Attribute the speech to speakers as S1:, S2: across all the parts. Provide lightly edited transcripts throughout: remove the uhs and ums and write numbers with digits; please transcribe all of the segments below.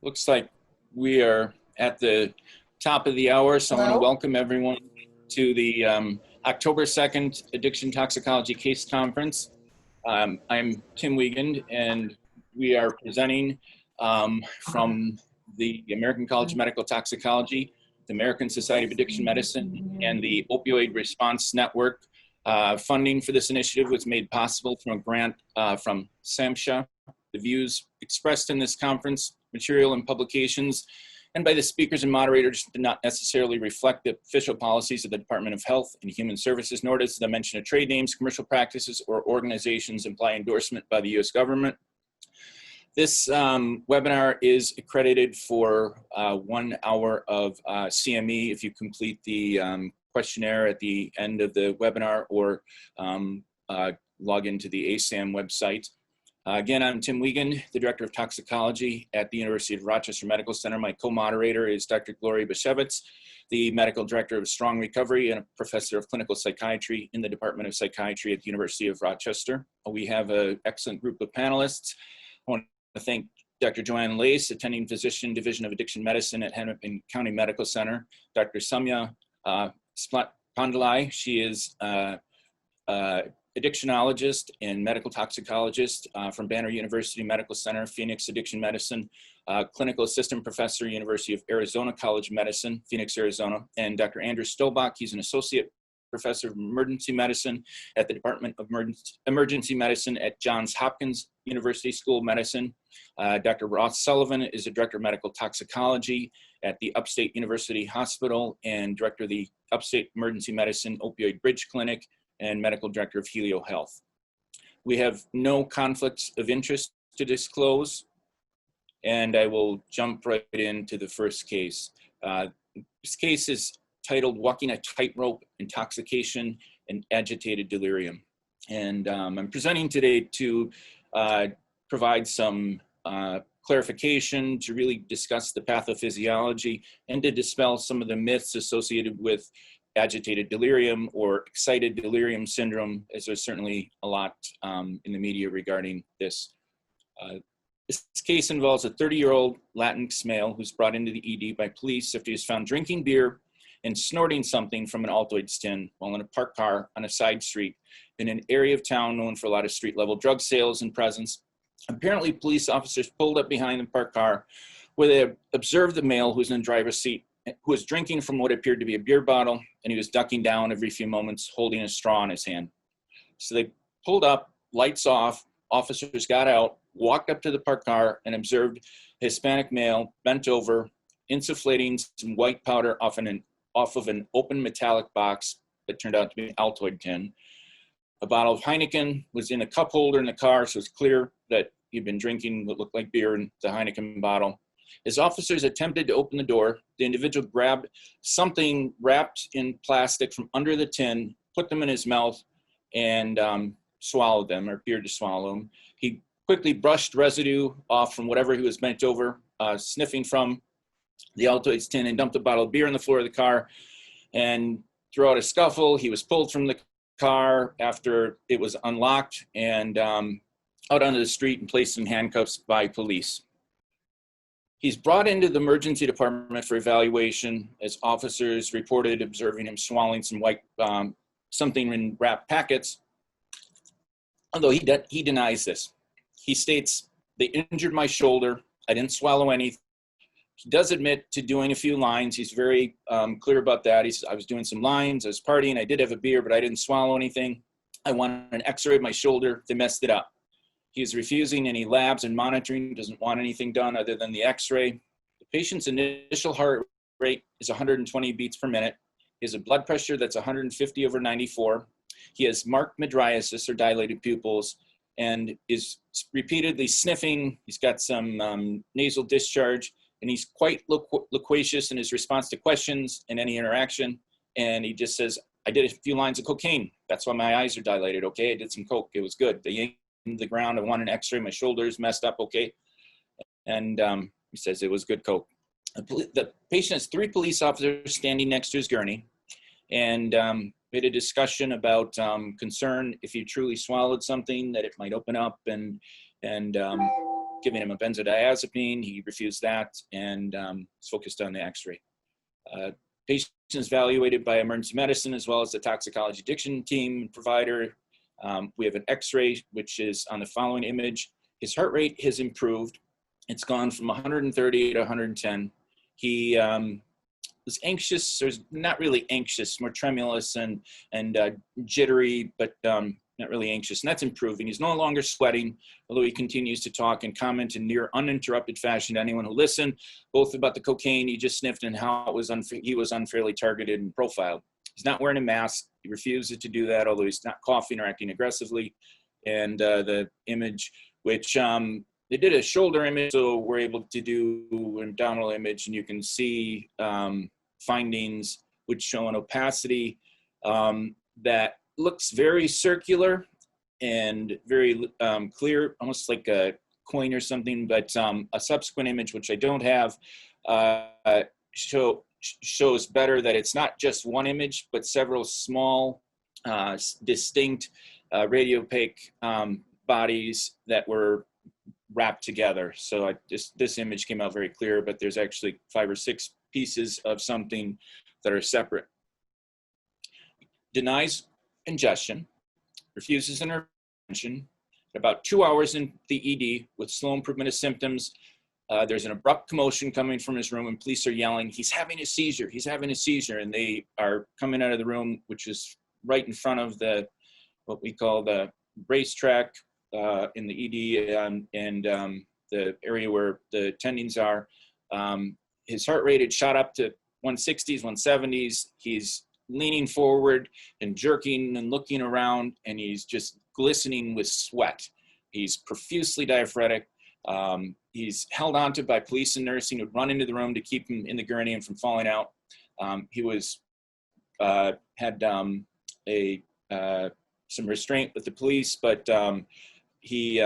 S1: Looks like we are at the top of the hour, so I want to welcome everyone to the October 2nd Addiction Toxicology Case Conference. I'm Tim Wiegand, and we are presenting from the American College of Medical Toxicology, the American Society of Addiction Medicine, and the Opioid Response Network. Funding for this initiative was made possible from a grant from SAMHSA. The views expressed in this conference material and publications and by the speakers and moderators do not necessarily reflect the official policies of the Department of Health and Human Services, nor does the mention of trade names, commercial practices, or organizations imply endorsement by the U.S. government. This webinar is accredited for 1 hour of CME if you complete the questionnaire at the end of the webinar or log into the ASAM website. Again, I'm Tim Wiegand, the Director of Toxicology at the University of Rochester Medical Center. My co-moderator is Dr. Gloria Bashevitz, the Medical Director of Strong Recovery and a Professor of Clinical Psychiatry in the Department of Psychiatry at the University of Rochester. We have an excellent group of panelists. I want to thank Dr. Joanne Lace, Attending Physician, Division of Addiction Medicine at Hennepin County Medical Center. Dr. Samya Pandalai, she is addictionologist and medical toxicologist from Banner University Medical Center, Phoenix Addiction Medicine, clinical assistant professor, University of Arizona College of Medicine, Phoenix, Arizona, and Dr. Andrew Stolbach. He's an associate professor of emergency medicine at the Department of Emergency Medicine at Johns Hopkins University School of Medicine. Dr. Ross Sullivan is a director of medical toxicology at the Upstate University Hospital and director of the Upstate Emergency Medicine Opioid Bridge Clinic and medical director of Helio Health. We have no conflicts of interest to disclose, and I will jump right into the first case. This case is titled Walking a Tightrope, Intoxication, and Agitated Delirium. And I'm presenting today to provide some clarification, to really discuss the pathophysiology, and to dispel some of the myths associated with agitated delirium or excited delirium syndrome, as there's certainly a lot in the media regarding this. This case involves a 30-year-old Latinx male who's brought into the ED by police after he was found drinking beer and snorting something from an Altoid tin while in a parked car on a side street in an area of town known for a lot of street-level drug sales and presence. Apparently, police officers pulled up behind the parked car where they observed the male who was in the driver's seat, who was drinking from what appeared to be a beer bottle, and he was ducking down every few moments, holding a straw in his hand. So they pulled up, lights off, officers got out, walked up to the parked car, and observed a Hispanic male bent over, insufflating some white powder off of an open metallic box that turned out to be an Altoid tin. A bottle of Heineken was in a cup holder in the car, so it's clear that he'd been drinking what looked like beer in the Heineken bottle. As officers attempted to open the door, the individual grabbed something wrapped in plastic from under the tin, put them in his mouth, and swallowed them, or appeared to swallow them. He quickly brushed residue off from whatever he was bent over, sniffing from the Altoids tin, and dumped a bottle of beer on the floor of the car. And throughout a scuffle, he was pulled from the car after it was unlocked and out onto the street and placed in handcuffs by police. He's brought into the emergency department for evaluation as officers reported observing him swallowing some white, something in wrapped packets, although he denies this. He states, "They injured my shoulder. I didn't swallow anything." He does admit to doing a few lines. He's very clear about that. He says, "I was doing some lines, I was partying, I did have a beer, but I didn't swallow anything. I wanted an x-ray of my shoulder. They messed it up." He's refusing any labs and monitoring, doesn't want anything done other than the x-ray. The patient's initial heart rate is 120 beats per minute. He has a blood pressure that's 150/94. He has marked mydriasis or dilated pupils and is repeatedly sniffing. He's got some nasal discharge, and he's quite loquacious in his response to questions and any interaction. And he just says, "I did a few lines of cocaine. That's why my eyes are dilated. Okay, I did some coke. It was good. They yanked the ground. I want an x-ray. My shoulder's messed up. Okay." And he says it was good coke. The patient has 3 police officers standing next to his gurney, and we had a discussion about concern if he truly swallowed something that it might open up and giving him a benzodiazepine. He refused that and was focused on the x-ray. Patient is evaluated by emergency medicine as well as the toxicology addiction team provider. We have an x-ray, which is on the following image. His heart rate has improved. It's gone from 130 to 110. He was anxious, or not really anxious, more tremulous and jittery, but not really anxious, and that's improving. He's no longer sweating, although he continues to talk and comment in near uninterrupted fashion to anyone who listened, both about the cocaine he just sniffed and how it was he was unfairly targeted and profiled. He's not wearing a mask. He refuses to do that, although he's not coughing or acting aggressively. And the image, which they did a shoulder image, so we're able to do an abdominal image, and you can see findings which show an opacity that looks very circular and very clear, almost like a coin or something, but a subsequent image, which I don't have, shows better that it's not just one image, but several small, distinct radiopaque bodies that were wrapped together. So this image came out very clear, but there's actually 5 or 6 pieces of something that are separate. Denies ingestion, refuses intervention. About 2 hours in the ED with slow improvement of symptoms, there's an abrupt commotion coming from his room and police are yelling, "He's having a seizure, he's having a seizure." And they are coming out of the room, which is right in front of what we call the racetrack in the ED and the area where the attendings are. His heart rate had shot up to 160s, 170s. He's leaning forward and jerking and looking around, and he's just glistening with sweat. He's profusely diaphoretic. He's held onto by police and nursing who'd run into the room to keep him in the gurney and from falling out. He was had some restraint with the police, but he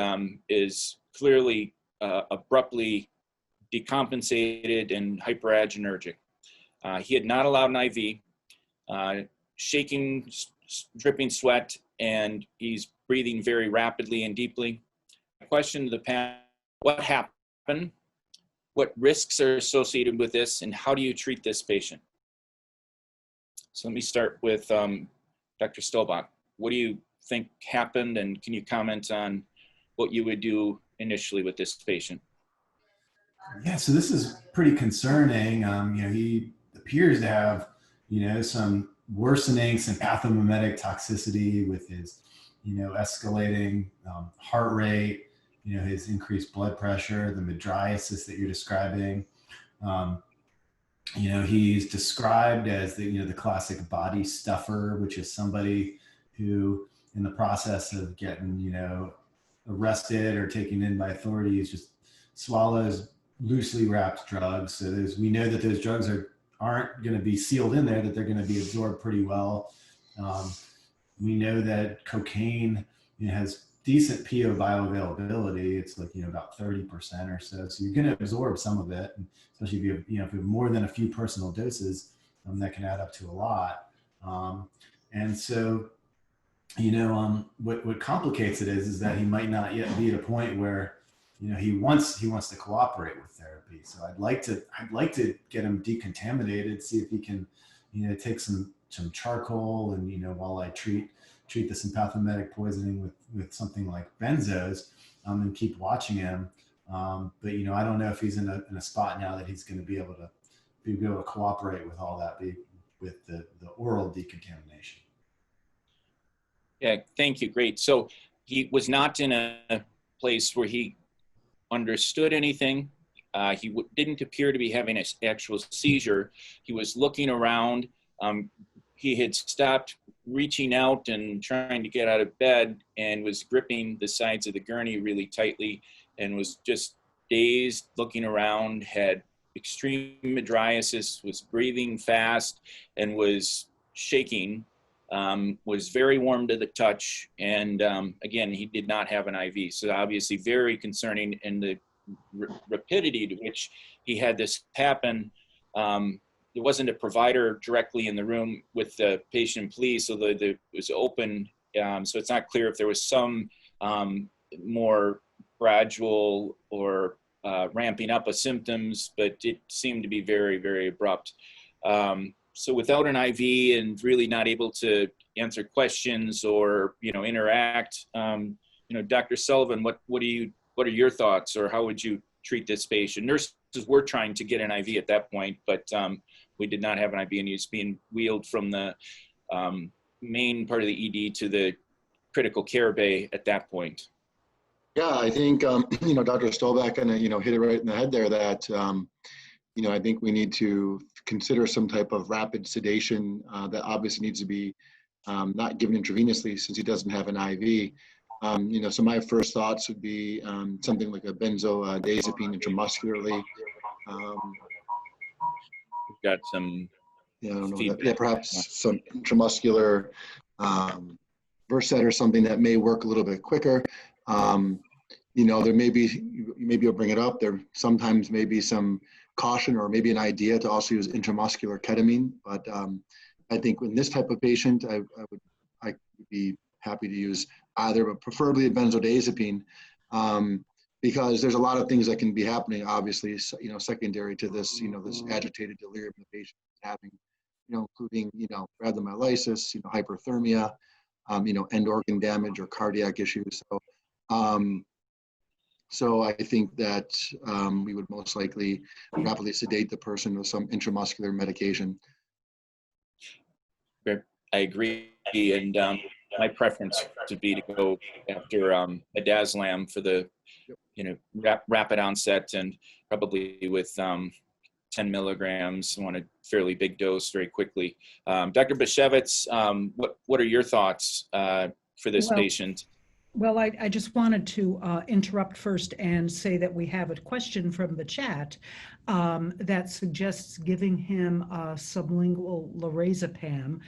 S1: is clearly abruptly decompensated and hyperaginergic. He had not allowed an IV. Shaking, dripping sweat, and he's breathing very rapidly and deeply. Question to the panel: what happened? What risks are associated with this, and how do you treat this patient? So let me start with Dr. Stolbach. What do you think happened, and can you comment on what you would do initially with this patient?
S2: Yeah, so this is pretty concerning. He appears to have, some worsening sympathomimetic toxicity with his, escalating heart rate, his increased blood pressure, the mydriasis that you're describing. He's described as the classic body stuffer, which is somebody who, in the process of getting, arrested or taken in by authorities, just swallows loosely wrapped drugs. So we know that those drugs aren't going to be sealed in there, that they're going to be absorbed pretty well. We know that cocaine has decent PO bioavailability. It's like, about 30% or so. So you're going to absorb some of it, and especially if you have more than a few personal doses, that can add up to a lot. And so, what complicates it is that he might not yet be at a point where, he wants to cooperate with therapy. So I'd like to get him decontaminated, see if he can, take some charcoal and, while I treat the sympathomimetic poisoning with something like benzos, and keep watching him. But I don't know if he's in a spot now that he's going to be able to cooperate with all that, with the oral decontamination.
S1: Yeah, thank you. Great. So he was not in a place where he understood anything. He didn't appear to be having an actual seizure. He was looking around. He had stopped reaching out and trying to get out of bed and was gripping the sides of the gurney really tightly and was just dazed, looking around, had extreme mydriasis, was breathing fast and was shaking, was very warm to the touch. And again, he did not have an IV. So obviously very concerning, and the rapidity to which he had this happen. There wasn't a provider directly in the room with the patient and police, so it was open. So it's not clear if there was some more gradual or ramping up of symptoms, but it seemed to be very, very abrupt. So without an IV and really not able to answer questions or, interact, Dr. Sullivan, what are your thoughts, or how would you treat this patient? Nurses were trying to get an IV at that point, but we did not have an IV, and he was being wheeled from the main part of the ED to the critical care bay at that point.
S3: Yeah, I think, Dr. Stolbeck kind of, hit it right in the head there that, I think we need to consider some type of rapid sedation that obviously needs to be not given intravenously since he doesn't have an IV. So my first thoughts would be something like a benzodiazepine intramuscularly.
S1: We've got some
S3: perhaps some intramuscular Versed or something that may work a little bit quicker. There may be, maybe you'll bring it up, there sometimes may be some caution or maybe an idea to also use intramuscular ketamine, but I think in this type of patient, I would be happy to use either, but preferably a benzodiazepine, because there's a lot of things that can be happening, obviously, secondary to this, this agitated delirium the patient is having, including, rhabdomyolysis, hyperthermia, end organ damage or cardiac issues. So I think that we would most likely rapidly sedate the person with some intramuscular medication.
S1: I agree, and my preference would be to go after midazolam for the, rapid onset, and probably with 10 milligrams on a fairly big dose very quickly. Dr. Bashevitz, what are your thoughts for this patient?
S4: Well, I just wanted to interrupt first and say that we have a question from the chat that suggests giving him sublingual lorazepam.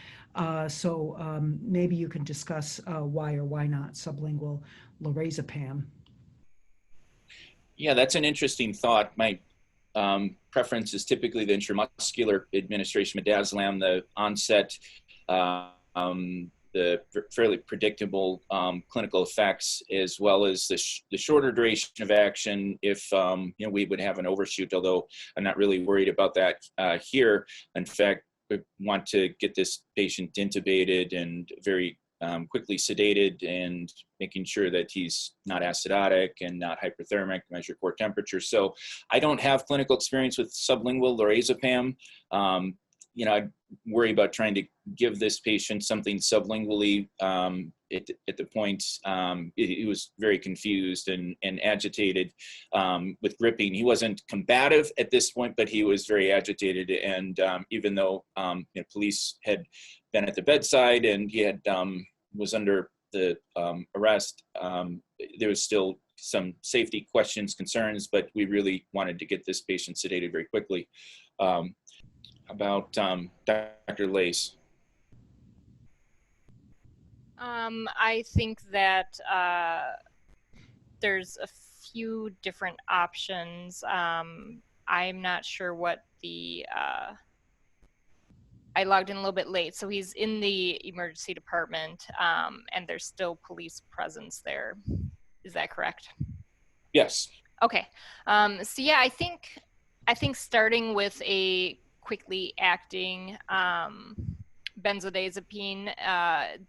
S4: So maybe you can discuss why or why not sublingual lorazepam.
S1: Yeah, that's an interesting thought. My preference is typically the intramuscular administration, midazolam, the onset, the fairly predictable clinical effects, as well as the shorter duration of action if we would have an overshoot, although I'm not really worried about that here. In fact, we want to get this patient intubated and very quickly sedated, and making sure that he's not acidotic and not hyperthermic, measure core temperature. So I don't have clinical experience with sublingual lorazepam. I worry about trying to give this patient something sublingually at the point. He was very confused and agitated with gripping. He wasn't combative at this point, but he was very agitated. And even though police had been at the bedside and he had was under the arrest, there was still some safety questions, concerns, but we really wanted to get this patient sedated very quickly. About Dr. Lace.
S5: I think that there's a few different options. I'm not sure what the, I logged in a little bit late, so he's in the emergency department, and there's still police presence there. Is that correct?
S1: Yes.
S5: Okay. So yeah, I think starting with a quickly acting benzodiazepine,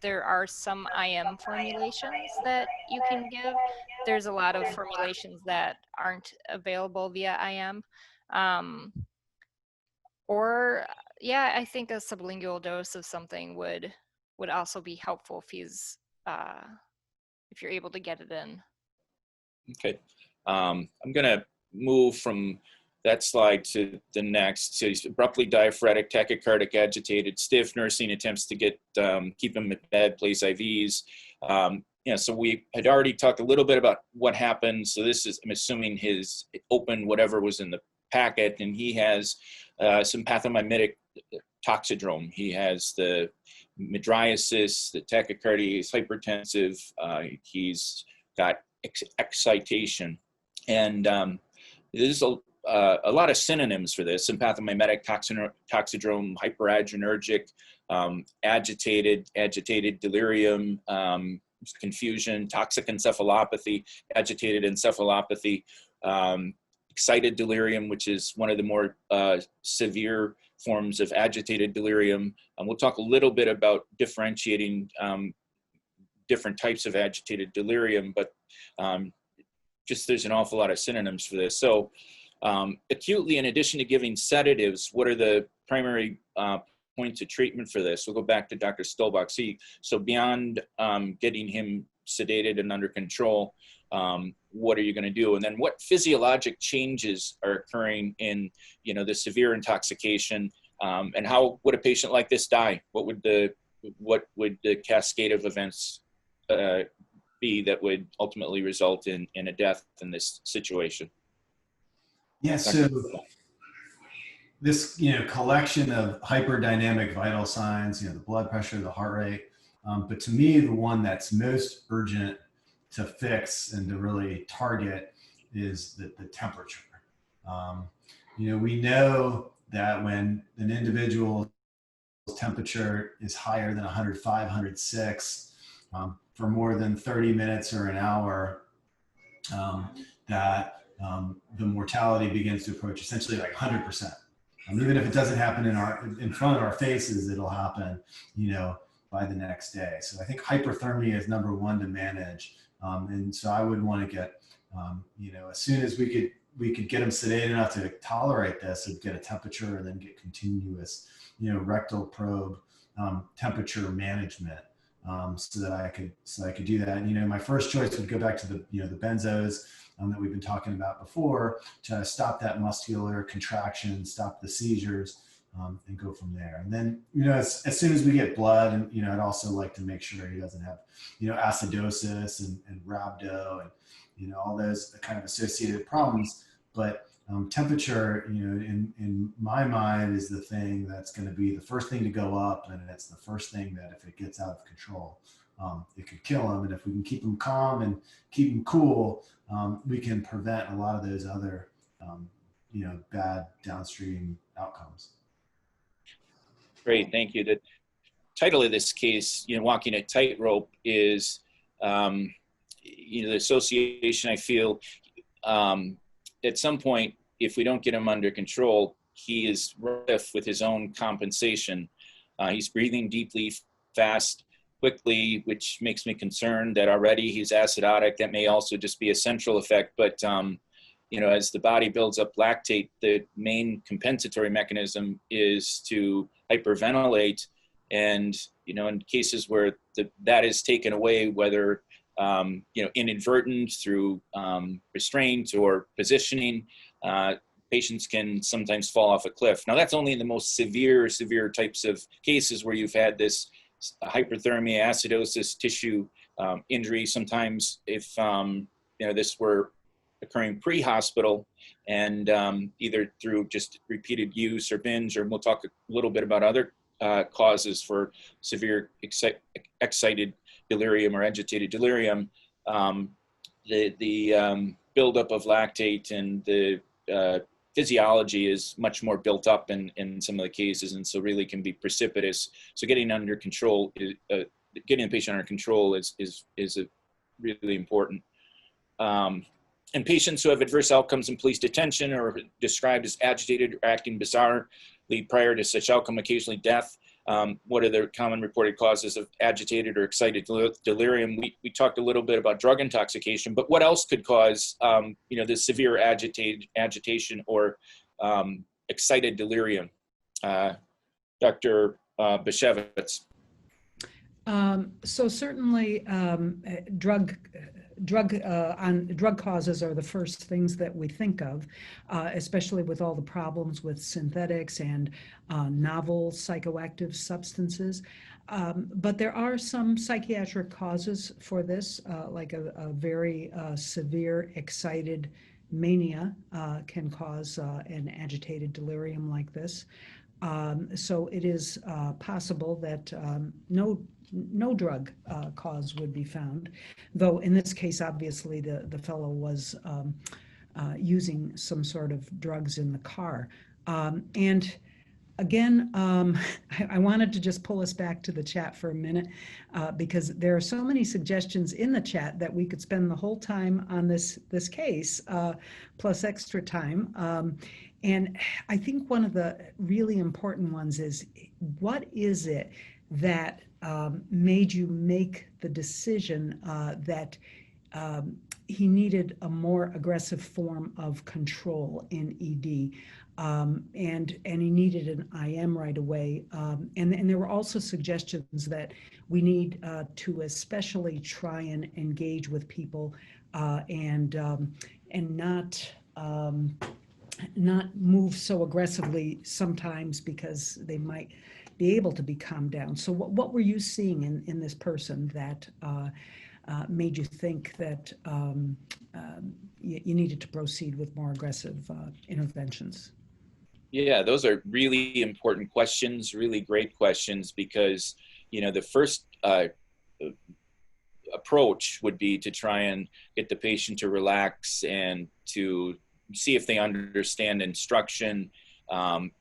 S5: there are some IM formulations that you can give. There's a lot of formulations that aren't available via IM. Or yeah, I think a sublingual dose of something would also be helpful if he's if you're able to get it in.
S1: Okay. I'm gonna move from that slide to the next. So he's abruptly diaphoretic, tachycardic, agitated, stiff, nursing attempts to get keep him in bed, place IVs. So we had already talked a little bit about what happened. So this is, I'm assuming, his open whatever was in the packet, and he has some pathomimetic toxidrome. He has the mydriasis, the tachycardia, he's hypertensive, he's got excitation, and there's a lot of synonyms for this: sympathomimetic, toxidrome, hyperadrenergic, agitated, delirium, confusion, toxic encephalopathy, agitated encephalopathy, excited delirium, which is one of the more severe forms of agitated delirium. We'll talk a little bit about differentiating different types of agitated delirium, but just there's an awful lot of synonyms for this. So acutely, in addition to giving sedatives, what are the primary points of treatment for this? We'll go back to Dr. Stolbach. So beyond getting him sedated and under control, what are you going to do? And then what physiologic changes are occurring in, the severe intoxication, and how would a patient like this die? What would the cascade of events be that would ultimately result in a death in this situation?
S2: Yeah, so this, collection of hyperdynamic vital signs, the blood pressure, the heart rate, but to me, the one that's most urgent to fix and to really target is the temperature. We know that when an individual's temperature is higher than 105, 106 for more than 30 minutes or an hour, that the mortality begins to approach essentially like 100%. Even if it doesn't happen in front of our faces, it'll happen, by the next day. So I think hyperthermia is number one to manage. And so I would want to get, as soon as we could get them sedated enough to tolerate this, and get a temperature and then get continuous, rectal probe temperature management, so that I could do that. And, my first choice would go back to the benzos that we've been talking about before, to stop that muscular contraction, stop the seizures, and go from there. And then, as soon as we get blood, and, I'd also like to make sure he doesn't have, acidosis and rhabdo and, all those kind of associated problems. But temperature, in my mind, is the thing that's going to be the first thing to go up. And it's the first thing that, if it gets out of control, it could kill him. And if we can keep him calm and keep him cool, we can prevent a lot of those other, bad downstream outcomes.
S1: Great, thank you. The title of this case, Walking a Tightrope, is, the association, I feel, at some point, if we don't get him under control, he is rife with his own compensation. He's breathing deeply, fast, quickly, which makes me concerned that already he's acidotic. That may also just be a central effect, but as the body builds up lactate, the main compensatory mechanism is to hyperventilate. And, in cases where that is taken away, whether, inadvertent through restraint or positioning, patients can sometimes fall off a cliff. Now, that's only in the most severe types of cases where you've had this hyperthermia, acidosis, tissue injury. Sometimes if, this were occurring pre-hospital, and either through just repeated use or binge, or we'll talk a little bit about other causes for severe excited delirium or agitated delirium, the buildup of lactate and the physiology is much more built up in some of the cases, and so really can be precipitous. So getting under control, getting the patient under control is really important. And patients who have adverse outcomes in police detention or described as agitated or acting bizarrely prior to such outcome, occasionally death. What are the common reported causes of agitated or excited delirium? We talked a little bit about drug intoxication, but what else could cause, the severe agitation or excited delirium? Dr. Bashevitz.
S4: So certainly drug causes are the first things that we think of, especially with all the problems with synthetics and novel psychoactive substances. But there are some psychiatric causes for this, like a very severe excited mania can cause an agitated delirium like this. So it is possible that no drug cause would be found, though in this case, obviously, the fellow was using some sort of drugs in the car. And Again, I wanted to just pull us back to the chat for a minute because there are so many suggestions in the chat that we could spend the whole time on this case plus extra time. And I think one of the really important ones is, what is it that made you make the decision that he needed a more aggressive form of control in ED? And he needed an IM right away. And there were also suggestions that we need to especially try and engage with people and not move so aggressively sometimes because they might be able to be calmed down. So what were you seeing in this person that made you think that you needed to proceed with more aggressive interventions?
S1: Yeah, those are really important questions, really great questions, because, you know, the first approach would be to try and get the patient to relax and to see if they understand instruction,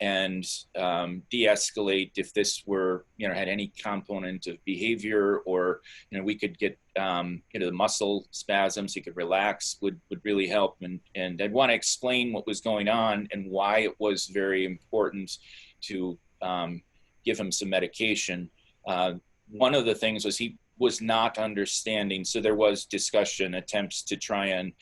S1: and de-escalate if this were, you know, had any component of behavior, or, you know, we could get, you know, the muscle spasms, he could relax, would really help. And I'd want to explain what was going on and why it was very important to give him some medication. One of the things was he was not understanding. So there was discussion, attempts to try and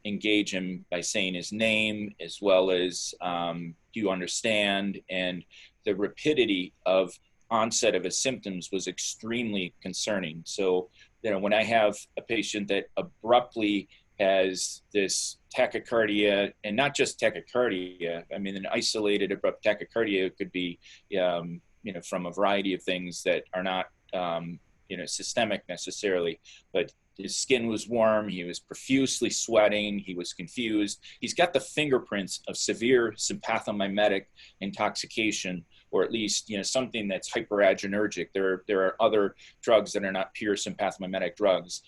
S1: engage him by saying his name, as well as, do you understand? And the rapidity of onset of his symptoms was extremely concerning. So, you know, when I have a patient that abruptly has this tachycardia, and not just tachycardia, I mean, an isolated abrupt tachycardia could be, you know, from a variety of things that are not, you know, systemic necessarily, but his skin was warm, he was profusely sweating, he was confused. He's got the fingerprints of severe sympathomimetic intoxication, or at least, you know, something that's hyperaginergic. There are other drugs that are not pure sympathomimetic drugs.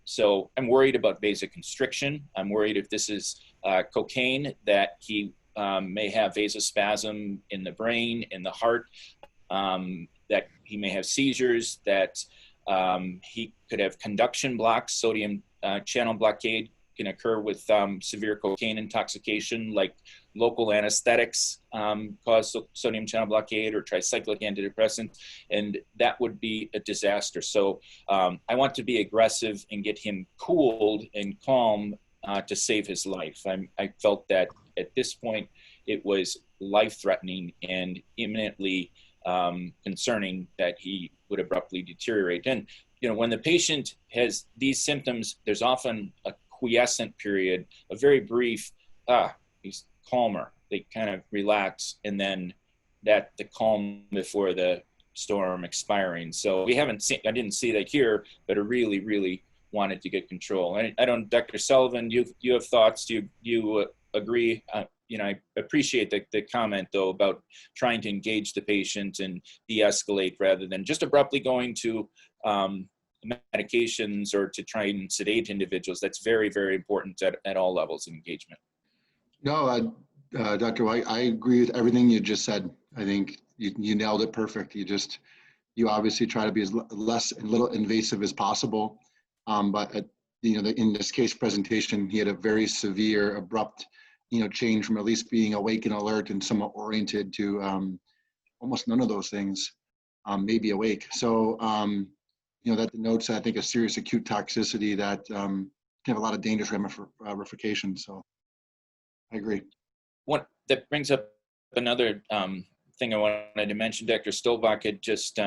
S1: So I'm worried about vasoconstriction. I'm worried if this is cocaine, that he may have vasospasm in the brain, in the heart, that he may have seizures, that he could have conduction blocks. Sodium channel blockade can occur with severe cocaine intoxication, like local anesthetics cause sodium channel blockade, or tricyclic antidepressants, and that would be a disaster. So I want to be aggressive and get him cooled and calm to save his life. I felt that at this point it was life-threatening and imminently concerning that he would abruptly deteriorate. And, you know, when the patient has these symptoms, there's often a quiescent period, a very brief, he's calmer. They kind of relax, and then the calm before the storm expiring. So I didn't see that here, but I really, really wanted to get control. And I don't, Dr. Sullivan, you have thoughts? Do you agree? You know, I appreciate the comment, though, about trying to engage the patient and de-escalate rather than just abruptly going to medications or to try and sedate individuals. That's very, very important at all levels of engagement. No,
S3: Dr. White, I agree with everything you just said. I think you nailed it perfect. You obviously try to be as less and little invasive as possible. But you know, in this case presentation, he had a very severe, abrupt, you know, change from at least being awake and alert and somewhat oriented to almost none of those things, maybe awake. So, you know, that denotes, I think, a serious acute toxicity that can have a lot of dangerous ramifications. So I agree.
S1: That brings up another thing I wanted to mention. Dr. Stolbach had just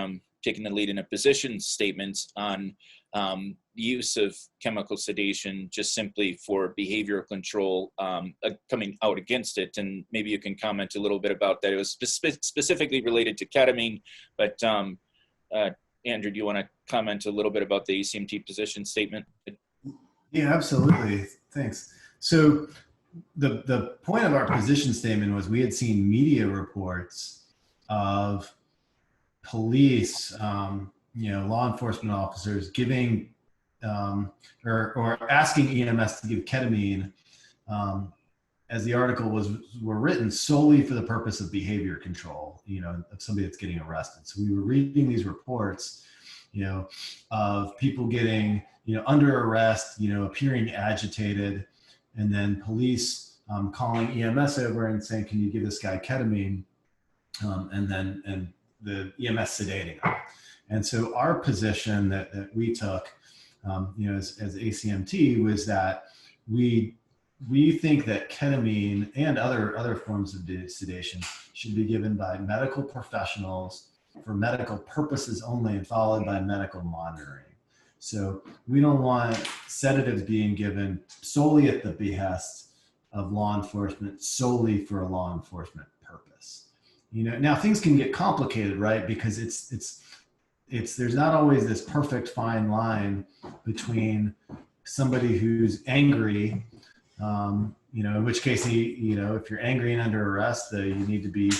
S1: taken the lead in a position statements on the use of chemical sedation just simply for behavioral control, coming out against it. And maybe you can comment a little bit about that. It was specifically related to ketamine, but Andrew, do you want to comment a little bit about the ACMT position statement?
S2: Yeah, absolutely. Thanks. So the point of our position statement was we had seen media reports of police, you know, law enforcement officers giving or asking EMS to give ketamine as the article were written solely for the purpose of behavior control, of somebody that's getting arrested. So we were reading these reports, of people getting, under arrest, appearing agitated, and then police calling EMS over and saying, "Can you give this guy ketamine?" And the EMS sedating them. And so our position that we took, as ACMT, was that we think that ketamine and other forms of sedation should be given by medical professionals for medical purposes only and followed by medical monitoring. So we don't want sedatives being given solely at the behest of law enforcement, solely for a law enforcement purpose. Now things can get complicated, right? Because there's not always this perfect fine line between somebody who's angry, in which case if you're angry and under arrest, you need to be,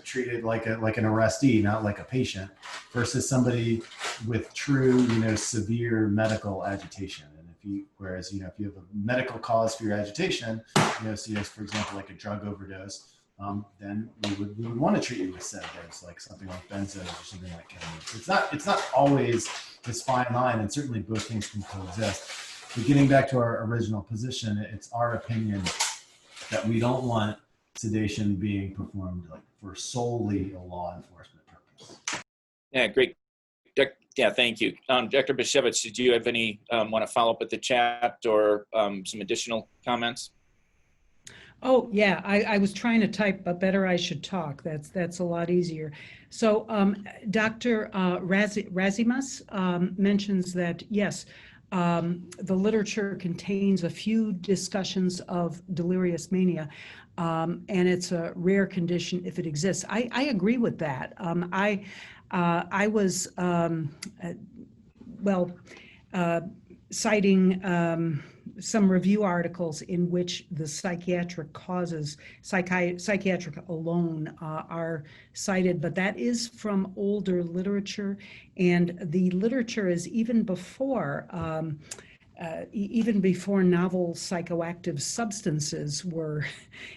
S2: treated like an arrestee, not like a patient, versus somebody with true, severe medical agitation. And if you have a medical cause for your agitation, for example, like a drug overdose, then we would want to treat you with sedatives, like something like benzos or something like ketamine. It's not always this fine line, and certainly both things can coexist. But getting back to our original position, it's our opinion that we don't want sedation being performed for solely a law enforcement purpose.
S1: Yeah, great. Yeah, thank you. Dr. Bashevitz, did you have any want to follow up with the chat or some additional comments?
S4: Oh, yeah, I was trying to type, but better I should talk. That's a lot easier. So Dr. Razimas mentions that, yes, the literature contains a few discussions of delirious mania, and it's a rare condition if it exists. I agree with that. I was, citing some review articles in which the psychiatric causes, psychiatric alone, are cited, but that is from older literature, and the literature is even before novel psychoactive substances were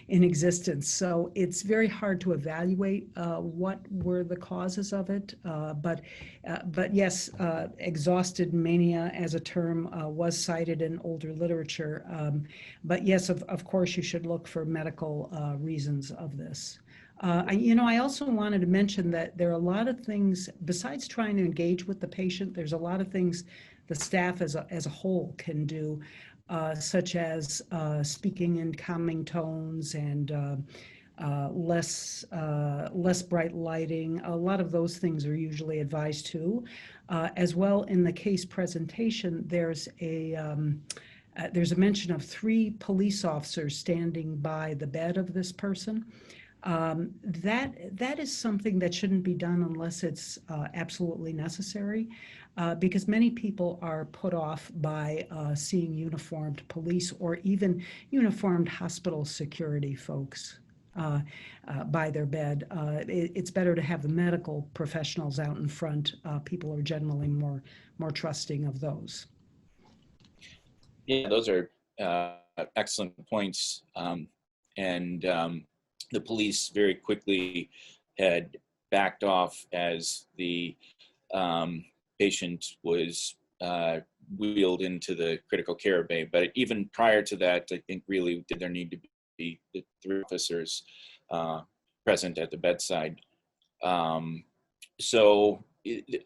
S4: in existence. So it's very hard to evaluate what were the causes of it. But yes, exhausted mania as a term was cited in older literature. But yes, of course, you should look for medical reasons of this. I also wanted to mention that there are a lot of things, besides trying to engage with the patient, there's a lot of things the staff as a whole can do, such as speaking in calming tones and less bright lighting. A lot of those things are usually advised too. As well, in the case presentation, there's a mention of 3 police officers standing by the bed of this person. That is something that shouldn't be done unless it's absolutely necessary, because many people are put off by seeing uniformed police or even uniformed hospital security folks by their bed. It's better to have the medical professionals out in front. People are generally more trusting of those.
S1: Yeah, those are excellent points. The police very quickly had backed off as the patient was wheeled into the critical care bay. But even prior to that, I think really did there need to be the 3 officers present at the bedside. So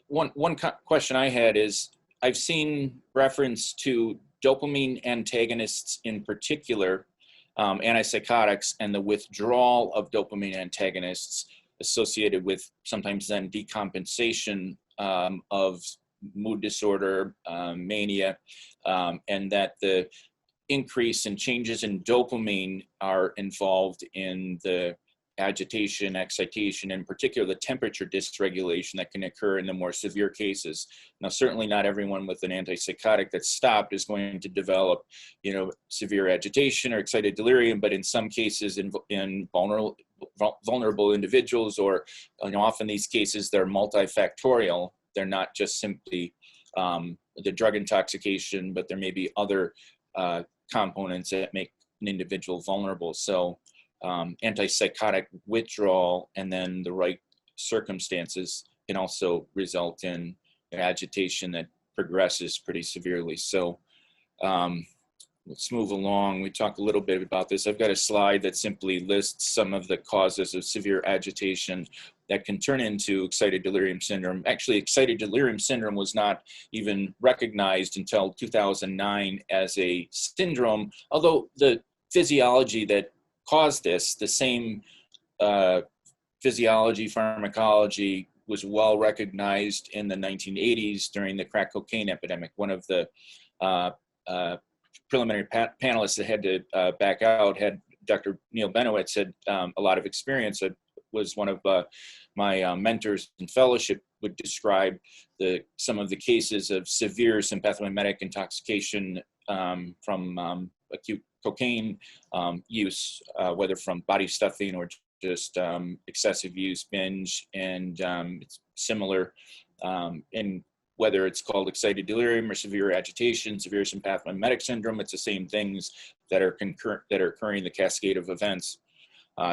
S1: one question I had is, I've seen reference to dopamine antagonists in particular, antipsychotics, and the withdrawal of dopamine antagonists associated with sometimes then decompensation of mood disorder, mania, and that the increase in changes in dopamine are involved in the agitation, excitation, in particular the temperature dysregulation that can occur in the more severe cases. Now, certainly not everyone with an antipsychotic that's stopped is going to develop, severe agitation or excited delirium, but in some cases in vulnerable individuals, or often these cases, they're multifactorial. They're not just simply the drug intoxication, but there may be other components that make an individual vulnerable. So antipsychotic withdrawal and then the right circumstances can also result in agitation that progresses pretty severely. So let's move along. We talked a little bit about this. I've got a slide that simply lists some of the causes of severe agitation that can turn into excited delirium syndrome. Actually, excited delirium syndrome was not even recognized until 2009 as a syndrome, although the physiology that caused this, the same physiology, pharmacology, was well recognized in the 1980s during the crack cocaine epidemic. One of the preliminary panelists that had to back out had Dr. Neil Benowitz had a lot of experience. Was one of my mentors in fellowship, would describe some of the cases of severe sympathomimetic intoxication from acute cocaine use, whether from body stuffing or just excessive use, binge, and it's similar in whether it's called excited delirium or severe agitation, severe sympathomimetic syndrome. It's the same things that are occurring in the cascade of events.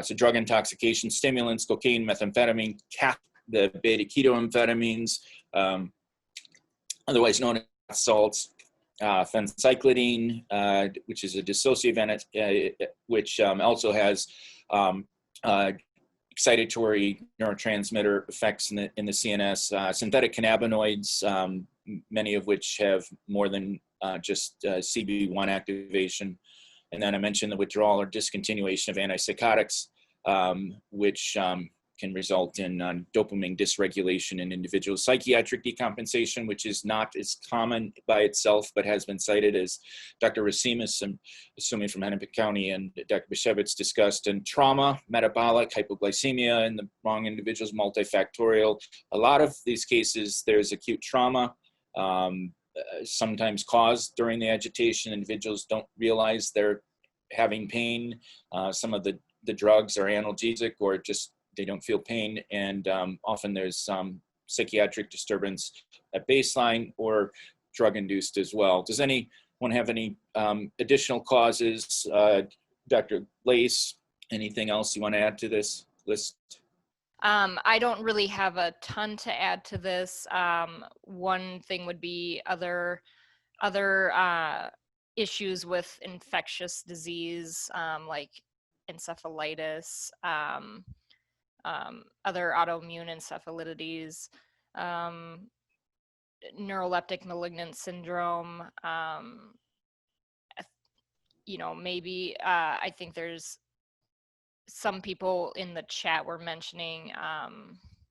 S1: So drug intoxication, stimulants, cocaine, methamphetamine, the beta-ketoamphetamines, otherwise known as salts, phencyclidine, which is a dissociative, which also has excitatory neurotransmitter effects in the CNS, synthetic cannabinoids, many of which have more than just CB1 activation. And then I mentioned the withdrawal or discontinuation of antipsychotics, which can result in dopamine dysregulation in individuals. Psychiatric decompensation, which is not as common by itself, but has been cited, as Dr. Racimus, I'm assuming from Hennepin County, and Dr. Bishevitz discussed, and trauma, metabolic, hypoglycemia in the wrong individuals, multifactorial. A lot of these cases, there's acute trauma, sometimes caused during the agitation. Individuals don't realize they're having pain. Some of the drugs are analgesic or just they don't feel pain, and often there's some psychiatric disturbance at baseline or drug-induced as well. Does anyone have any additional causes? Dr. Lace, anything else you want to add to this list?
S5: I don't really have a ton to add to this. One thing would be other issues with infectious disease, like encephalitis, other autoimmune encephalitides, neuroleptic malignant syndrome. Maybe I think there's some people in the chat were mentioning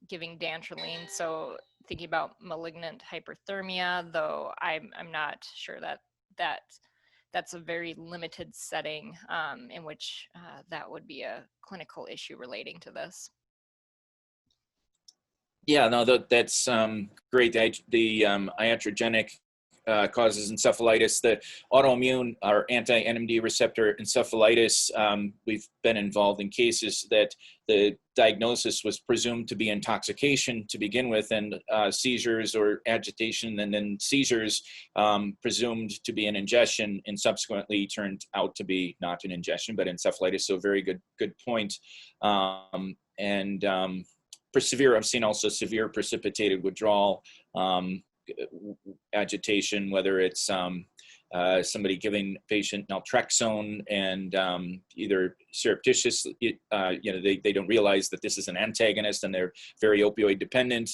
S5: giving dantrolene. So thinking about malignant hyperthermia, though I'm not sure that's a very limited setting in which that would be a clinical issue relating to this.
S1: Yeah, no, that's great. The iatrogenic causes encephalitis. The autoimmune or anti-NMD receptor encephalitis, we've been involved in cases that the diagnosis was presumed to be intoxication to begin with, and seizures or agitation, and then seizures presumed to be an ingestion, and subsequently turned out to be not an ingestion, but encephalitis. So very good point. Severe, I've seen also severe precipitated withdrawal, agitation, whether it's somebody giving patient naltrexone and either surreptitious, they don't realize that this is an antagonist and they're very opioid dependent,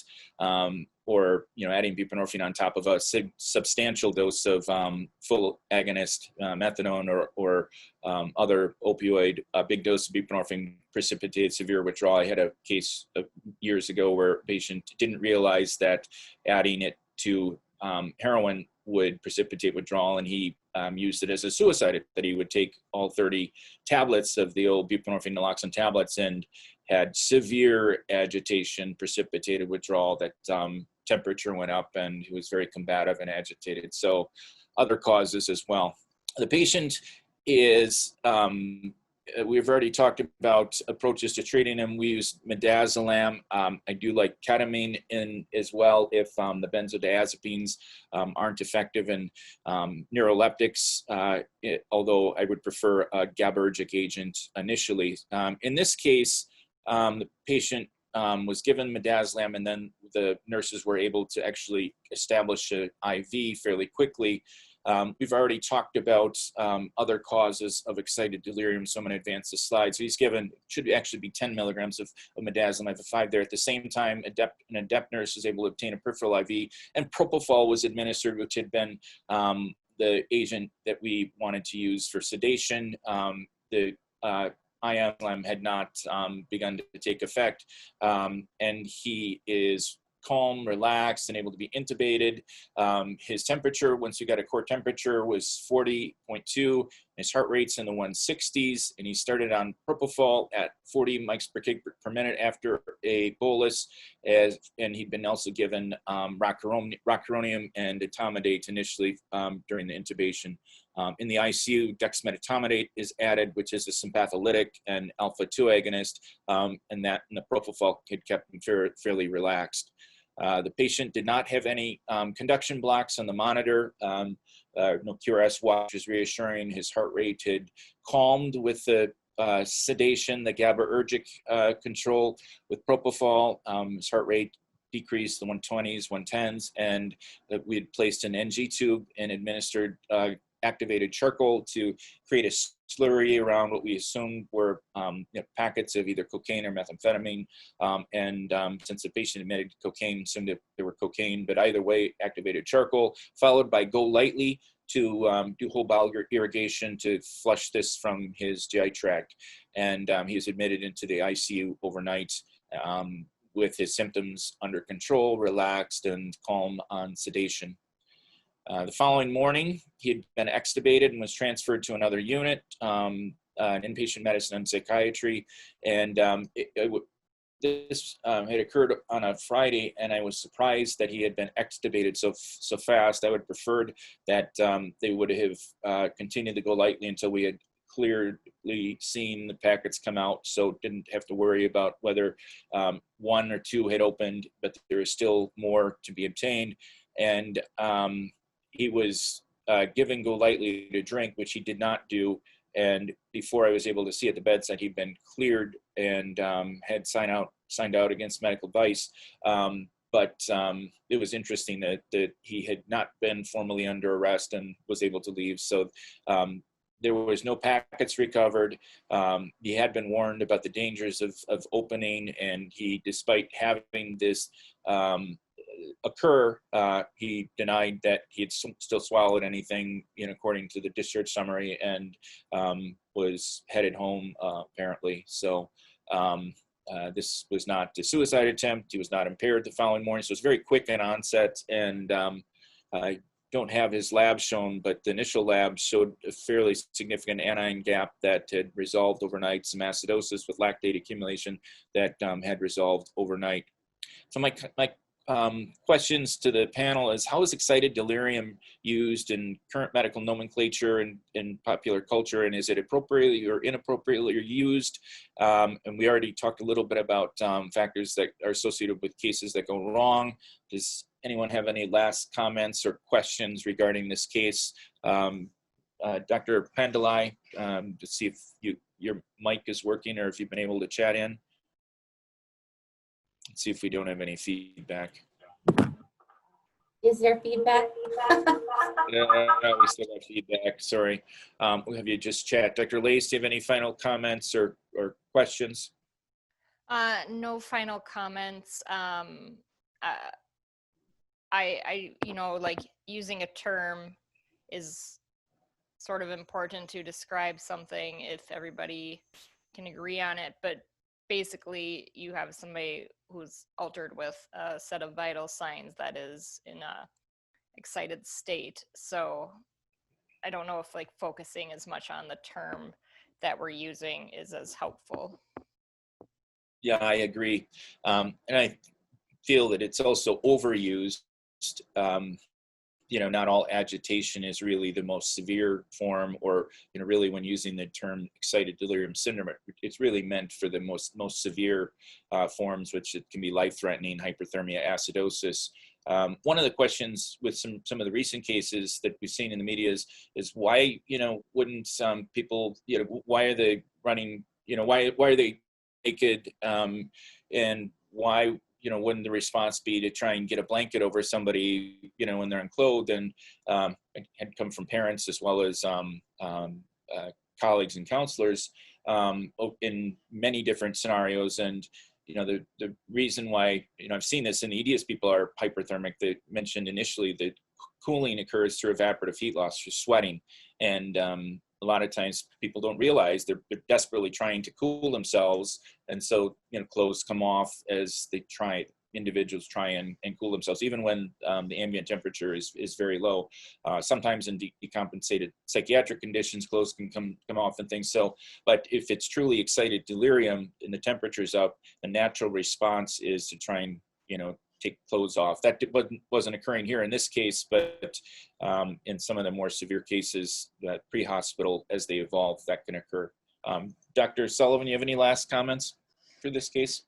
S1: or adding buprenorphine on top of a substantial dose of full agonist methadone or other opioid. A big dose of buprenorphine precipitated severe withdrawal. I had a case years ago where a patient didn't realize that adding it to heroin would precipitate withdrawal, and he used it as a suicide, that he would take all 30 tablets of the old buprenorphine naloxone tablets and had severe agitation, precipitated withdrawal, that temperature went up and he was very combative and agitated. So other causes as well. The patient is we've already talked about approaches to treating him. We use midazolam. I do like ketamine in as well if the benzodiazepines aren't effective, and neuroleptics, although I would prefer a GABAergic agent initially. In this case, the patient was given midazolam, and then the nurses were able to actually establish an IV fairly quickly. We've already talked about other causes of excited delirium, so I'm going to advance the slide. So he's given, should actually be 10 milligrams of midazolam. I have a 5 there. At the same time, an adept nurse was able to obtain a peripheral IV, and propofol was administered, which had been the agent that we wanted to use for sedation. The IM had not begun to take effect, and he is calm, relaxed, and able to be intubated. His temperature, once we got a core temperature, was 40.2. His heart rate's in the 160s, and he started on propofol at 40 mics per kg per minute after a bolus, and he'd been also given rocuronium and etomidate initially during the intubation. In the ICU, dexmedetomidate is added, which is a sympatholytic and alpha-2 agonist, and the propofol had kept him fairly relaxed. The patient did not have any conduction blocks on the monitor. No QRS watch was reassuring. His heart rate had calmed with the sedation, the GABAergic control with propofol. His heart rate decreased the 120s, 110s, and we had placed an NG tube and administered activated charcoal to create a slurry around what we assumed were packets of either cocaine or methamphetamine. Since the patient admitted cocaine, assumed that they were cocaine, but either way, activated charcoal, followed by Go Lightly to do whole bowel irrigation to flush this from his GI tract. And he was admitted into the ICU overnight with his symptoms under control, relaxed, and calm on sedation. The following morning, he had been extubated and was transferred to another unit, an inpatient medicine and psychiatry. And this had occurred on a Friday, and I was surprised that he had been extubated so fast. I would have preferred that they would have continued to Go Lightly until we had clearly seen the packets come out, so didn't have to worry about whether 1 or 2 had opened, but there is still more to be obtained. And he was given Go Lightly to drink, which he did not do. And before I was able to see at the bedside, he'd been cleared and had signed out against medical advice. But it was interesting that he had not been formally under arrest and was able to leave. So there was no packets recovered. He had been warned about the dangers of opening, and he, despite having this occur, he denied that he had still swallowed anything, according to the discharge summary, and was headed home apparently. So this was not a suicide attempt. He was not impaired the following morning, so it was very quick in onset. And I don't have his lab shown, but the initial lab showed a fairly significant anion gap that had resolved overnight, some acidosis with lactate accumulation that had resolved overnight. So my questions to the panel is, how is excited delirium used in current medical nomenclature and in popular culture, and is it appropriately or inappropriately used? And we already talked a little bit about factors that are associated with cases that go wrong. Does anyone have any last comments or questions regarding this case? Dr. Pandalai, to see if your mic is working or if you've been able to chat in. Let's see if we don't have any feedback.
S6: Is there feedback?
S1: We still have feedback, sorry. We'll have you just chat. Dr. Lace, do you have any final comments or questions?
S5: No final comments. Like using a term is sort of important to describe something if everybody can agree on it, but basically you have somebody who's altered with a set of vital signs that is in a excited state. So I don't know if like focusing as much on the term that we're using is as helpful.
S1: Yeah, I agree. And I feel that it's also overused. not all agitation is really the most severe form, or, really when using the term excited delirium syndrome, it's really meant for the most severe forms, which it can be life-threatening, hyperthermia, acidosis. One of the questions with some of the recent cases that we've seen in the media is why, wouldn't some people, why are they running, why are they naked, and why, wouldn't the response be to try and get a blanket over somebody, when they're unclothed? And it had come from parents as well as colleagues and counselors in many different scenarios. And the reason why, I've seen this in the EDS people are hyperthermic. They mentioned initially that cooling occurs through evaporative heat loss, through sweating. And a lot of times people don't realize they're desperately trying to cool themselves. And so, clothes come off as individuals try and cool themselves, even when the ambient temperature is very low. Sometimes in decompensated psychiatric conditions, clothes can come off and things. So, but if it's truly excited delirium and the temperature's up, the natural response is to try and, take clothes off. That wasn't occurring here in this case, but in some of the more severe cases that pre-hospital, as they evolve, that can occur. Dr. Sullivan, you have any last comments for this case?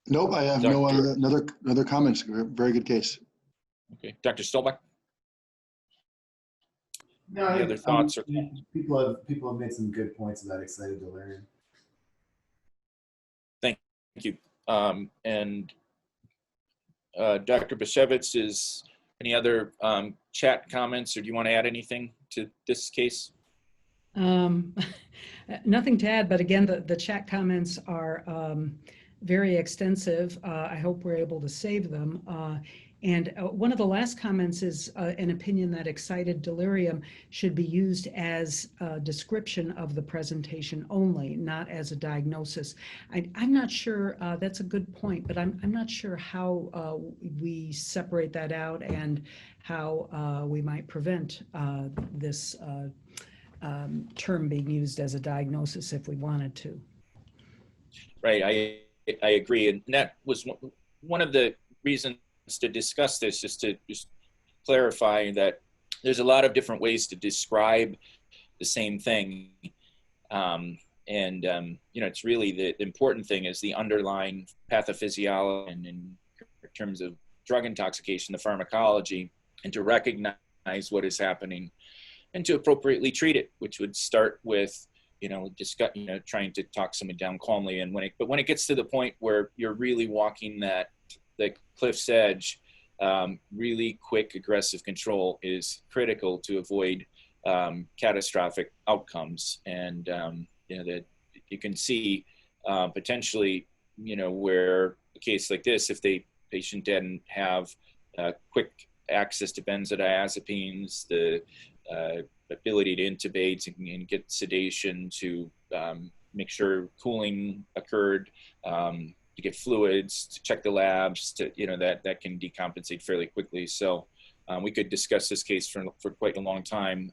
S3: Nope, I have no other comments. Very good case.
S1: Okay, Dr. Stolbach?
S2: No,
S1: Any other thoughts?
S2: People have made some good points about excited delirium.
S1: Thank you. And Dr. Bashevitz, is any other chat comments, or do you want to add anything to this case?
S4: Nothing to add, but again, the chat comments are very extensive. I hope we're able to save them. And one of the last comments is an opinion that excited delirium should be used as a description of the presentation only, not as a diagnosis. I'm not sure, that's a good point, but I'm not sure how we separate that out and how we might prevent this term being used as a diagnosis if we wanted to.
S1: Right, I agree. And that was one of the reasons to discuss this, just to clarify that there's a lot of different ways to describe the same thing. It's really the important thing is the underlying pathophysiology, and in terms of drug intoxication, the pharmacology, and to recognize what is happening and to appropriately treat it, which would start with trying to talk someone down calmly. And when it gets to the point where you're really walking the cliff's edge, really quick aggressive control is critical to avoid catastrophic outcomes. And that you can see potentially, where a case like this, if the patient didn't have quick access to benzodiazepines, the ability to intubate and get sedation, to make sure cooling occurred, to get fluids, to check the labs, to that can decompensate fairly quickly. So we could discuss this case for quite a long time.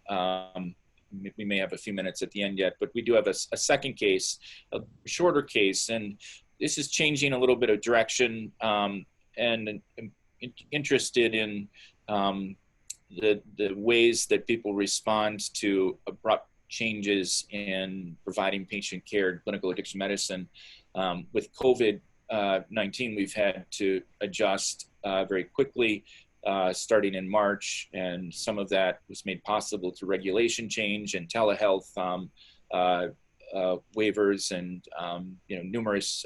S1: We may have a few minutes at the end yet, but we do have a second case, a shorter case, and this is changing a little bit of direction, and I'm interested in the ways that people respond to abrupt changes in providing patient care in clinical addiction medicine. With COVID-19, we've had to adjust very quickly, starting in March, and some of that was made possible through regulation change and telehealth waivers, and numerous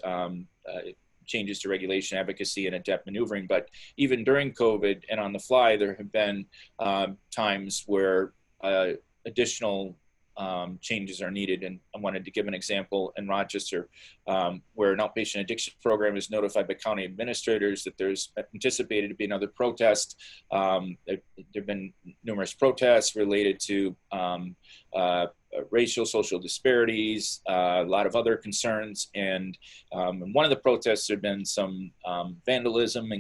S1: changes to regulation, advocacy, and adept maneuvering. But even during COVID and on the fly, there have been times where additional changes are needed. And I wanted to give an example in Rochester, where an outpatient addiction program is notified by county administrators that there's anticipated to be another protest. There have been numerous protests related to racial, social disparities, a lot of other concerns. And in one of the protests, there had been some vandalism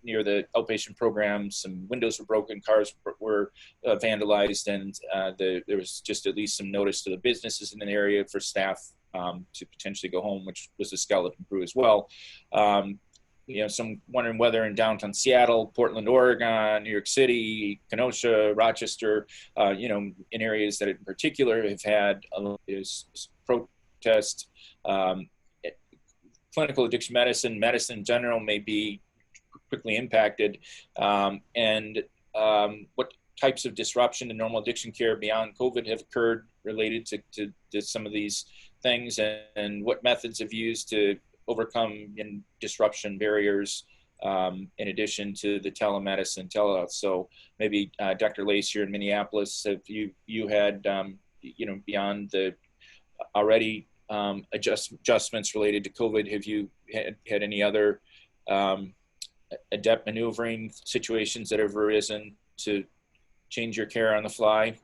S1: near the outpatient program. Some windows were broken, cars were vandalized, and there was just at least some notice to the businesses in the area for staff to potentially go home, which was a skeleton crew as well. Some wondering whether in downtown Seattle, Portland, Oregon, New York City, Kenosha, Rochester, in areas that in particular have had protest, clinical addiction medicine in general may be quickly impacted, and what types of disruption to normal addiction care beyond COVID have occurred related to some of these things, and what methods have used to overcome disruption barriers, in addition to the telemedicine, telehealth. So maybe Dr. Lace here in Minneapolis, have you had, beyond the already adjustments related to COVID, have you had any other adept maneuvering situations that have arisen to change your care on the fly,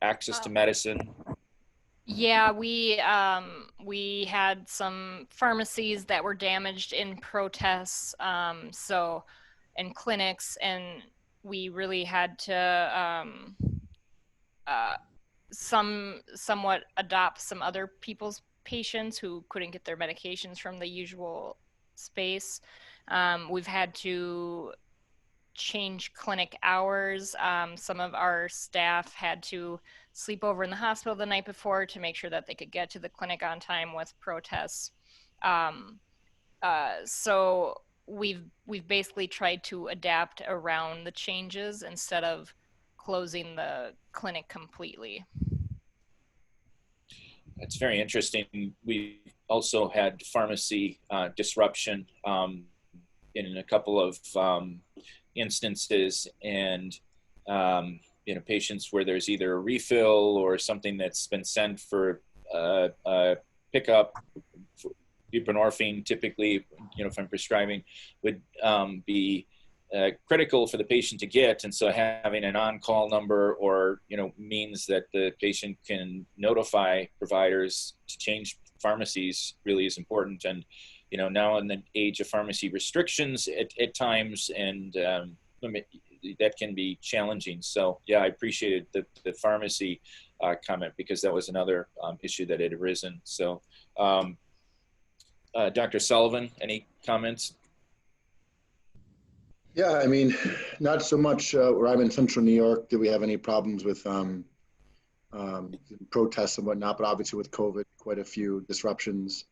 S1: access to medicine?
S5: Yeah, we had some pharmacies that were damaged in protests, and clinics, and we really had to somewhat adopt some other people's patients who couldn't get their medications from the usual space. We've had to change clinic hours. Some of our staff had to sleep over in the hospital the night before to make sure that they could get to the clinic on time with protests. So we've basically tried to adapt around the changes instead of closing the clinic completely.
S1: It's very interesting. We also had pharmacy disruption in a couple of instances, and patients where there's either a refill or something that's been sent for pickup. Buprenorphine, typically, if I'm prescribing, would be critical for the patient to get, and so having an on-call number or means that the patient can notify providers to change pharmacies really is important. And now in the age of pharmacy restrictions at times, and that can be challenging. So yeah, I appreciated the pharmacy comment, because that was another issue that had arisen. So Dr. Sullivan, any comments?
S3: Yeah, I mean, not so much where I'm in central New York did we have any problems with protests and whatnot, but obviously with COVID, quite a few disruptions.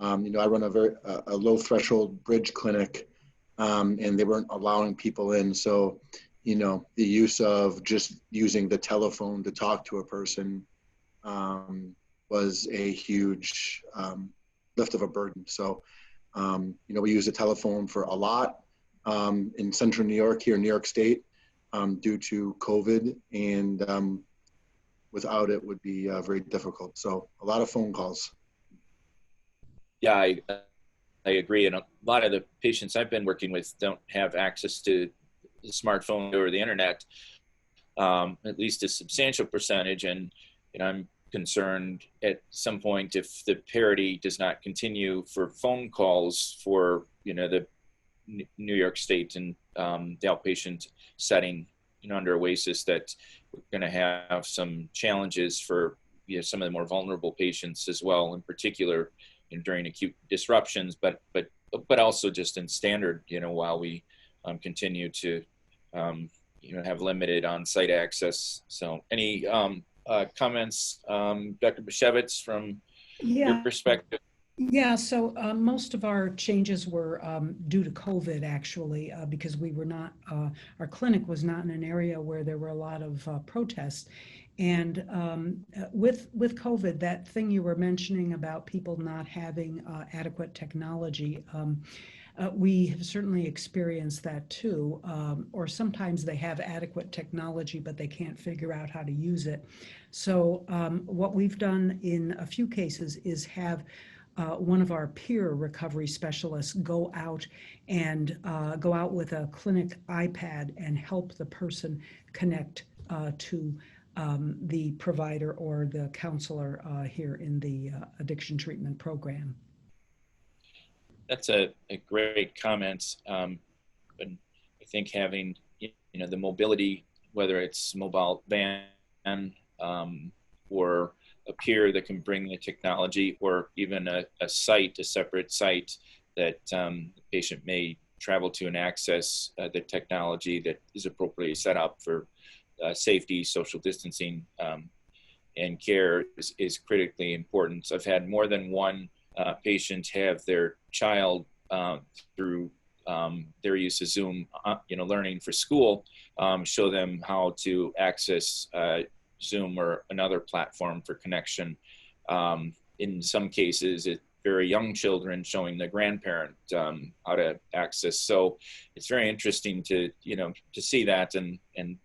S3: I run a low threshold bridge clinic, and they weren't allowing people in. So, the use of just using the telephone to talk to a person was a huge lift of a burden. So, we use the telephone for a lot in central New York, here in New York State, due to COVID, and without it would be very difficult. So a lot of phone calls.
S1: Yeah, I agree. And a lot of the patients I've been working with don't have access to the smartphone or the internet, at least a substantial percentage. And I'm concerned at some point, if the parity does not continue for phone calls for the New York State and the outpatient setting under OASIS, that we're going to have some challenges for some of the more vulnerable patients as well, in particular during acute disruptions, but also just in standard, while we continue to have limited on-site access. So any comments, Dr. Bashevitz, from your perspective?
S4: Yeah, so most of our changes were due to COVID, actually, because we were not, our clinic was not in an area where there were a lot of protests. And with COVID, that thing you were mentioning about people not having adequate technology, we have certainly experienced that too. Or sometimes they have adequate technology, but they can't figure out how to use it. So what we've done in a few cases is have one of our peer recovery specialists go out with a clinic iPad and help the person connect to the provider or the counselor here in the addiction treatment program.
S1: That's a great comment. And I think having the mobility, whether it's mobile van or a peer that can bring the technology, or even a separate site that the patient may travel to and access the technology that is appropriately set up for safety, social distancing, and care is critically important. So I've had more than one patient have their child through their use of Zoom, learning for school, show them how to access Zoom or another platform for connection. In some cases, it's very young children showing the grandparent how to access. So it's very interesting to see that, and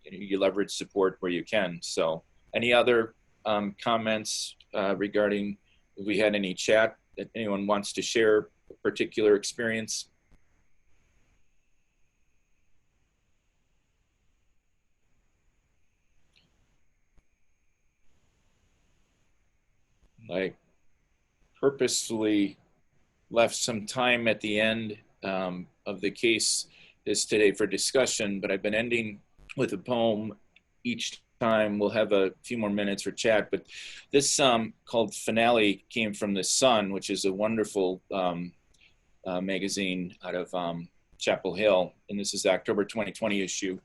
S1: you leverage support where you can. So any other comments regarding if we had any chat that anyone wants to share a particular experience? I purposefully left some time at the end of the case this today for discussion, but I've been ending with a poem each time. We'll have a few more minutes for chat, but this called Finale came from The Sun, which is a wonderful magazine out of Chapel Hill, and this is the October 2020 issue.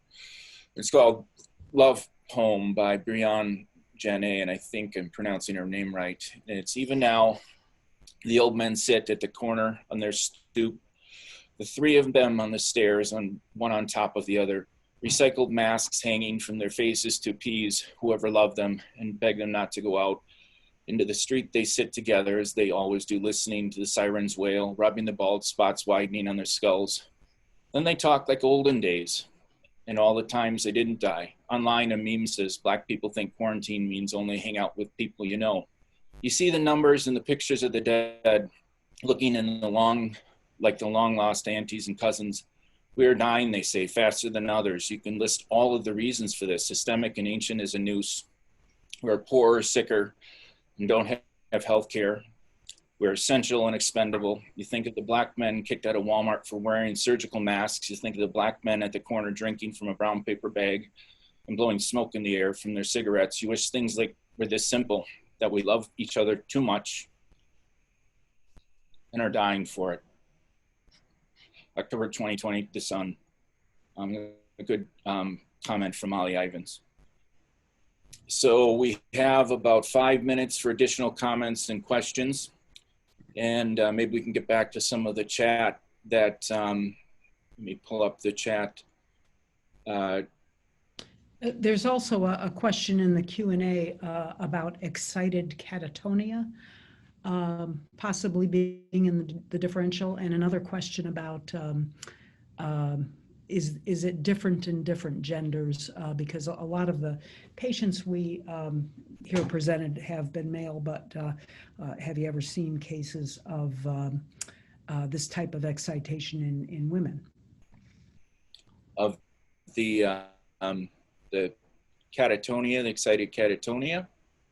S1: It's called Love Poem by Brianne Janet, and I think I'm pronouncing her name right. And it's even now, the old men sit at the corner on their stoop, the three of them on the stairs, one on top of the other, recycled masks hanging from their faces to appease whoever loved them and beg them not to go out. Into the street they sit together, as they always do, listening to the sirens wail, rubbing the bald spots widening on their skulls. Then they talk like olden days, and all the times they didn't die. Online, a meme says, Black people think quarantine means only hang out with people you know. You see the numbers and the pictures of the dead, looking in the long lost aunties and cousins. We are dying, they say, faster than others. You can list all of the reasons for this, systemic and ancient as a noose. We're poorer, sicker, and don't have health care. We're essential and expendable. You think of the Black men kicked out of Walmart for wearing surgical masks. You think of the Black men at the corner drinking from a brown paper bag and blowing smoke in the air from their cigarettes. You wish things were this simple, that we love each other too much and are dying for it. October 2020, The Sun. A good comment from Molly Ivins. So we have about 5 minutes for additional comments and questions. And maybe we can get back to some of the chat that, let me pull up the chat.
S4: There's also a question in the Q&A about excited catatonia, possibly being in the differential, and another question about is it different in different genders? Because a lot of the patients we hear presented have been male, but have you ever seen cases of this type of excitation in women?
S1: Of the catatonia, the excited catatonia?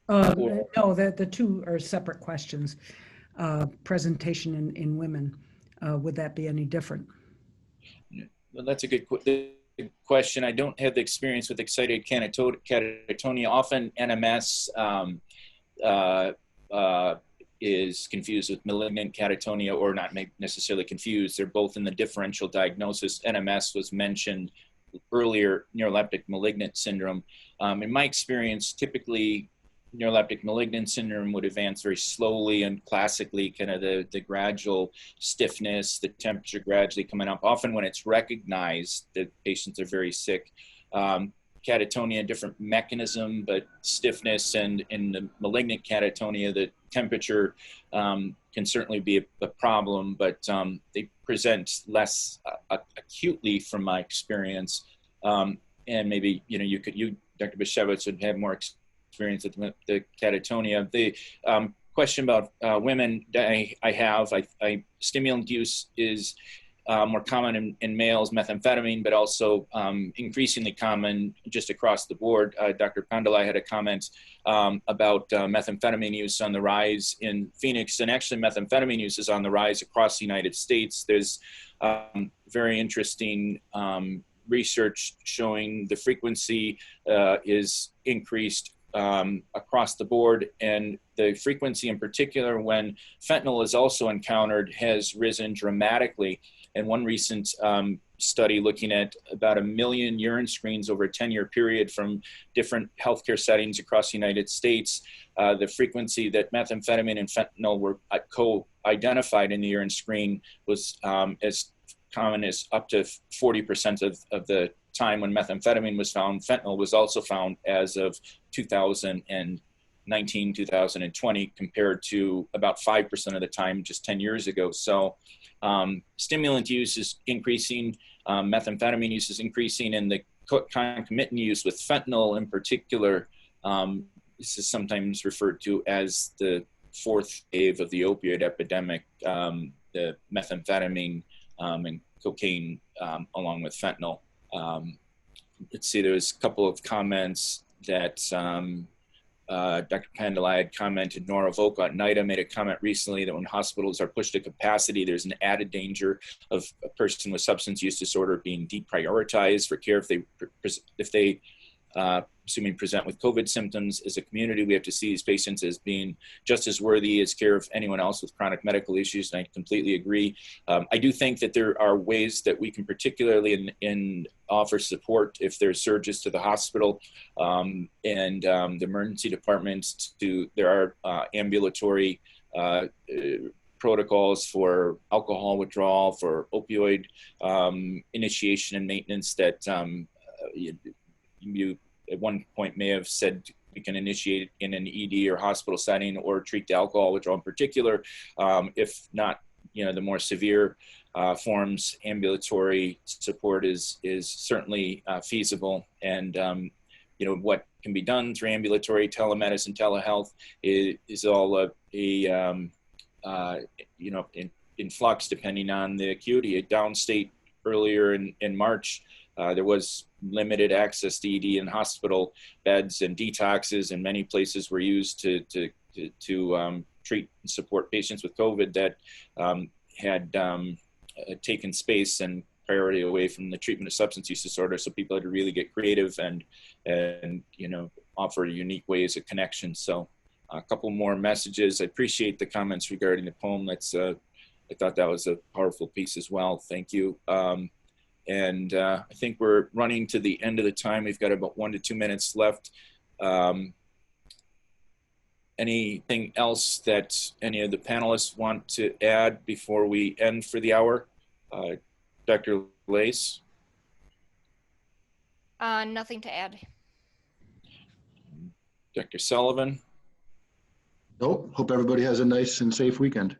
S4: No, the two are separate questions. Presentation in women, would that be any different?
S1: Well, that's a good question. I don't have the experience with excited catatonia. Often NMS is confused with malignant catatonia, or not necessarily confused. They're both in the differential diagnosis. NMS was mentioned earlier, neuroleptic malignant syndrome. In my experience, typically neuroleptic malignant syndrome would advance very slowly, and classically kind of the gradual stiffness, the temperature gradually coming up. Often when it's recognized that patients are very sick. Catatonia, different mechanism, but stiffness, and in the malignant catatonia, the temperature can certainly be a problem, but they present less acutely from my experience. And maybe, you, Dr. Bishevitz, would have more experience with the catatonia. The question about women, stimulant use is more common in males, methamphetamine, but also increasingly common just across the board. Dr. Pandalai had a comment about methamphetamine use on the rise in Phoenix, and actually methamphetamine use is on the rise across the United States. There's very interesting research showing the frequency is increased across the board, and the frequency in particular when fentanyl is also encountered has risen dramatically. And one recent study looking at about 1 million urine screens over a 10-year period from different healthcare settings across the United States, the frequency that methamphetamine and fentanyl were co-identified in the urine screen was as common as up to 40% of the time when methamphetamine was found. Fentanyl was also found as of 2019, 2020, compared to about 5% of the time just 10 years ago. So stimulant use is increasing, methamphetamine use is increasing, and the concomitant use with fentanyl in particular, this is sometimes referred to as the fourth wave of the opioid epidemic, the methamphetamine and cocaine along with fentanyl. Let's see, there was a couple of comments that Dr. Pandalai had commented. Nora Volkot Nida made a comment recently that when hospitals are pushed to capacity, there's an added danger of a person with substance use disorder being deprioritized for care if they assuming present with COVID symptoms. As a community, we have to see these patients as being just as worthy as care of anyone else with chronic medical issues, and I completely agree. I do think that there are ways that we can particularly offer support if there's surges to the hospital and the emergency departments. There are ambulatory protocols for alcohol withdrawal, for opioid initiation and maintenance that you at one point may have said we can initiate in an ED or hospital setting or treat the alcohol withdrawal in particular. If not, the more severe forms, ambulatory support is certainly feasible. And, what can be done through ambulatory telemedicine, telehealth is all in flux depending on the acuity. Downstate earlier in March, there was limited access to ED and hospital beds, and detoxes in many places were used to treat and support patients with COVID that had taken space and priority away from the treatment of substance use disorder. So people had to really get creative and offer unique ways of connection. So a couple more messages. I appreciate the comments regarding the poem. I thought that was a powerful piece as well. Thank you. And I think we're running to the end of the time. We've got about 1 to 2 minutes left. Anything else that any of the panelists want to add before we end for the hour? Dr. Lace?
S5: Nothing to add.
S1: Dr. Sullivan?
S3: Nope. Hope everybody has a nice and safe weekend.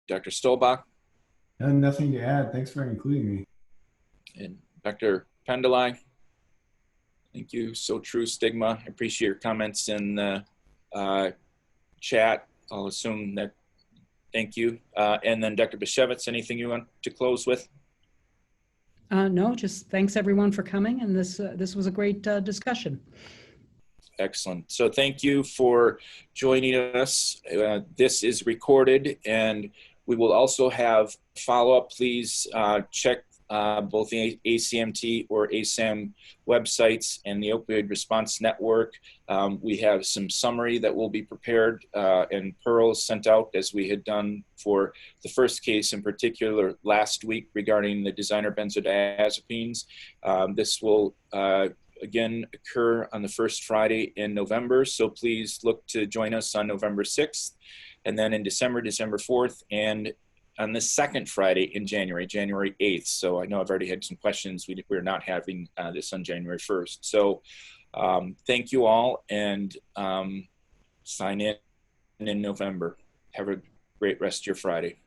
S1: Dr. Stolbach?
S2: Nothing to add. Thanks for including me.
S1: And Dr. Pandalai? Thank you. So true, stigma. I appreciate your comments in the chat. I'll assume that. Thank you. And then Dr. Bashevitz, anything you want to close with?
S4: No, just thanks everyone for coming, and this was a great discussion.
S1: Excellent. So thank you for joining us. This is recorded, and we will also have follow-up. Please check both the ACMT or ASAM websites and the Opioid Response Network. We have some summary that will be prepared and pearls sent out, as we had done for the first case in particular last week regarding the designer benzodiazepines. This will again occur on the first Friday in November, so please look to join us on November 6th, and then in December 4th, and on the second Friday in January 8th. So I know I've already had some questions. We're not having this on January 1st. So thank you all, and sign in November. Have a great rest of your Friday.